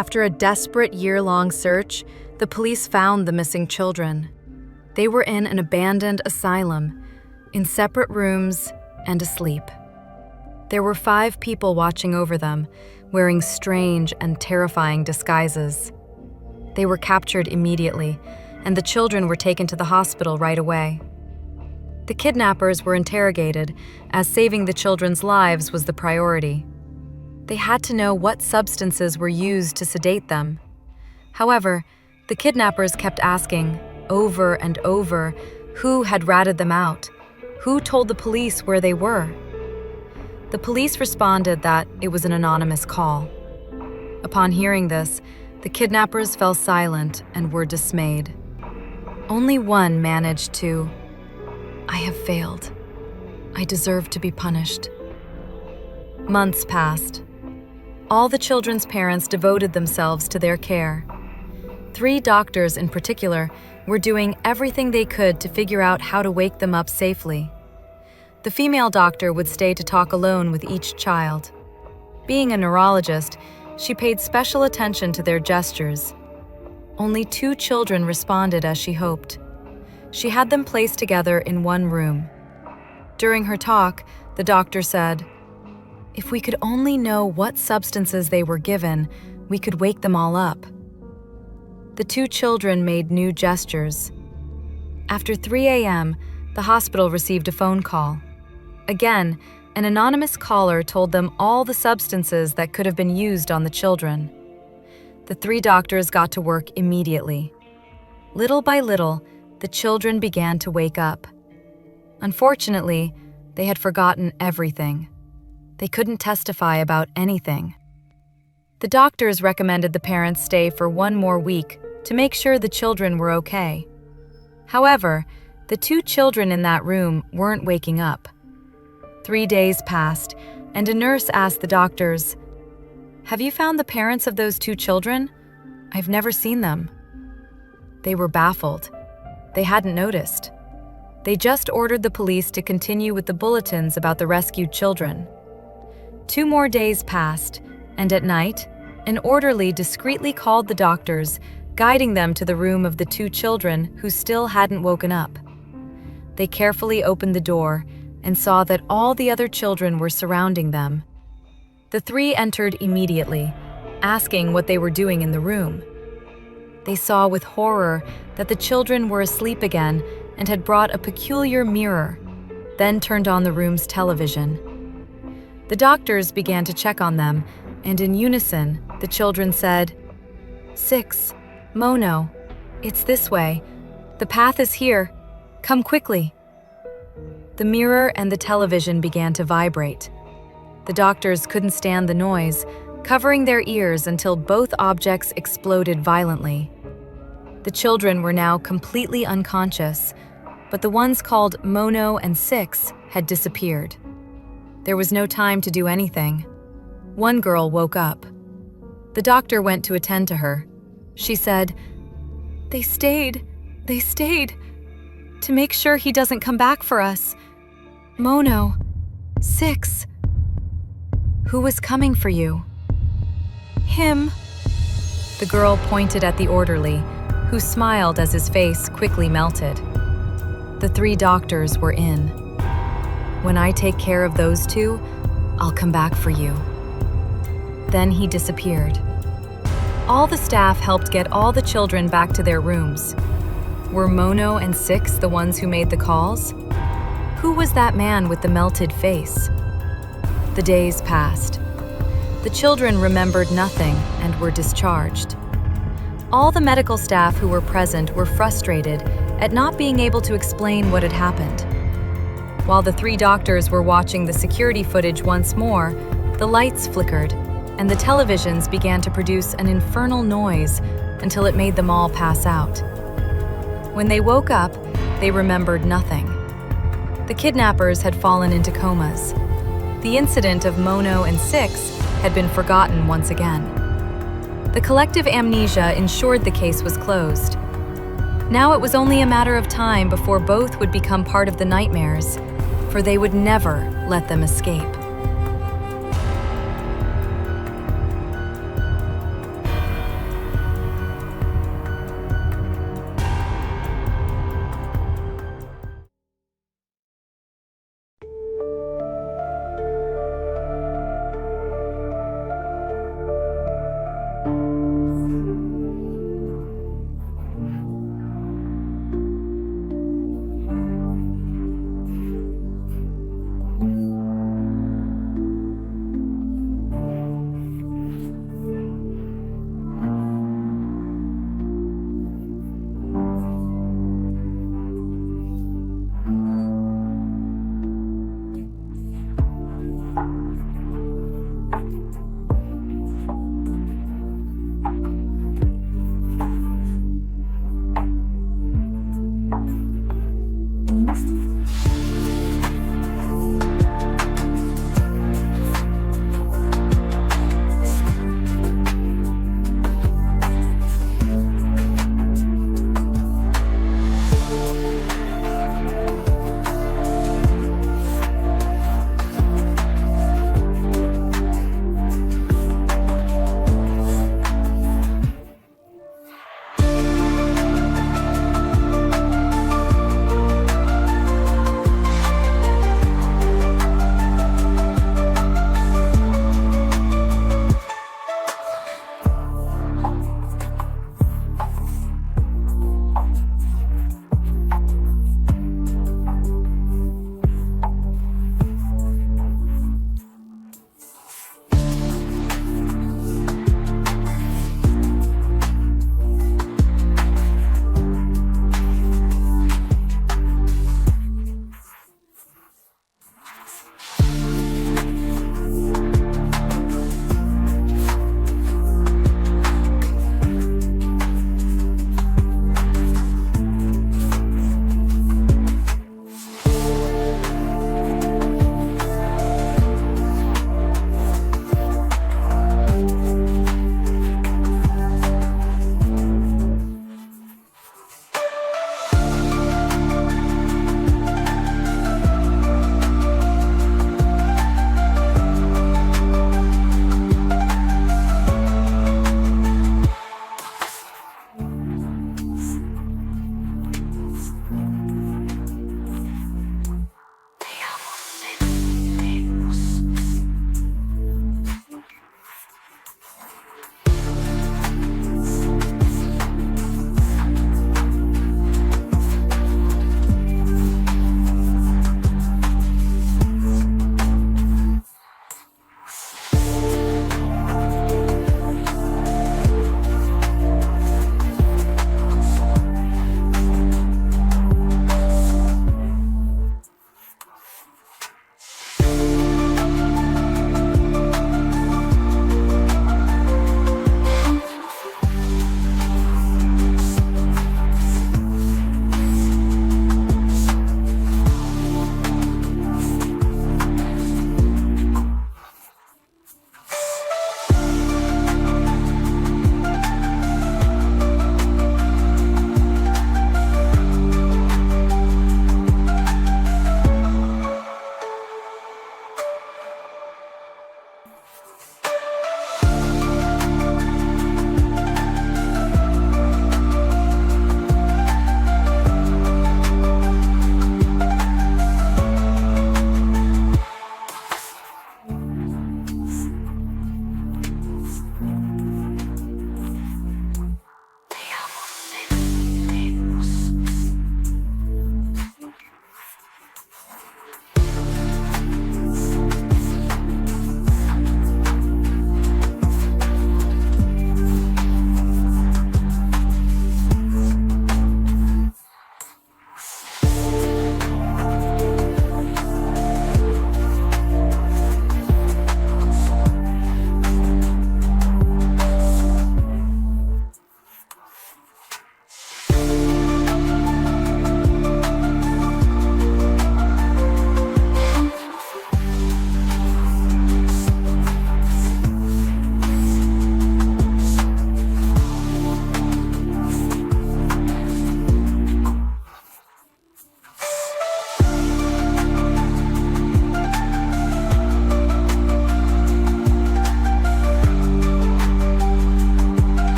After a desperate year-long search, the police found the missing children. They were in an abandoned asylum, in separate rooms and asleep. There were 5 people watching over them, wearing strange and terrifying disguises. They were captured immediately, and the children were taken to the hospital right away. The kidnappers were interrogated, as saving the children's lives was the priority. They had to know what substances were used to sedate them. However, the kidnappers kept asking, over and over, who had ratted them out, who told the police where they were. The police responded that it was an anonymous call. Upon hearing this, the kidnappers fell silent and were dismayed. Only one managed to, "I have failed. I deserve to be punished." Months passed. All the children's parents devoted themselves to their care. 3 doctors in particular were doing everything they could to figure out how to wake them up safely. The female doctor would stay to talk alone with each child. Being a neurologist, she paid special attention to their gestures. Only 2 children responded as she hoped. She had them placed together in one room. During her talk, the doctor said, "If we could only know what substances they were given, we could wake them all up." The 2 children made new gestures. After 3 a.m., the hospital received a phone call. Again, an anonymous caller told them all the substances that could have been used on the children. The 3 doctors got to work immediately. Little by little, the children began to wake up. Unfortunately, they had forgotten everything. They couldn't testify about anything. The doctors recommended the parents stay for 1 more week to make sure the children were okay. However, the 2 children in that room weren't waking up. 3 days passed, and a nurse asked the doctors, "Have you found the parents of those 2 children? I've never seen them." They were baffled. They hadn't noticed. They just ordered the police to continue with the bulletins about the rescued children. 2 more days passed, and at night, an orderly discreetly called the doctors, guiding them to the room of the 2 children who still hadn't woken up. They carefully opened the door and saw that all the other children were surrounding them. The 3 entered immediately, asking what they were doing in the room. They saw with horror that the children were asleep again and had brought a peculiar mirror, then turned on the room's television. The doctors began to check on them, and in unison, the children said, "6, Mono, it's this way. The path is here. Come quickly." The mirror and the television began to vibrate. The doctors couldn't stand the noise, covering their ears until both objects exploded violently. The children were now completely unconscious, but the ones called Mono and 6 had disappeared. There was no time to do anything. One girl woke up. The doctor went to attend to her. She said, They stayed, to make sure he doesn't come back for us. Mono, 6. Who was coming for you?" "Him." The girl pointed at the orderly, who smiled as his face quickly melted. The 3 doctors were in. "When I take care of those 2, I'll come back for you." Then he disappeared. All the staff helped get all the children back to their rooms. Were Mono and 6 the ones who made the calls? Who was that man with the melted face? The days passed. The children remembered nothing and were discharged. All the medical staff who were present were frustrated at not being able to explain what had happened. While the 3 doctors were watching the security footage once more, the lights flickered, and the televisions began to produce an infernal noise until it made them all pass out. When they woke up, they remembered nothing. The kidnappers had fallen into comas. The incident of Mono and 6 had been forgotten once again. The collective amnesia ensured the case was closed. Now it was only a matter of time before both would become part of the nightmares, for they would never let them escape.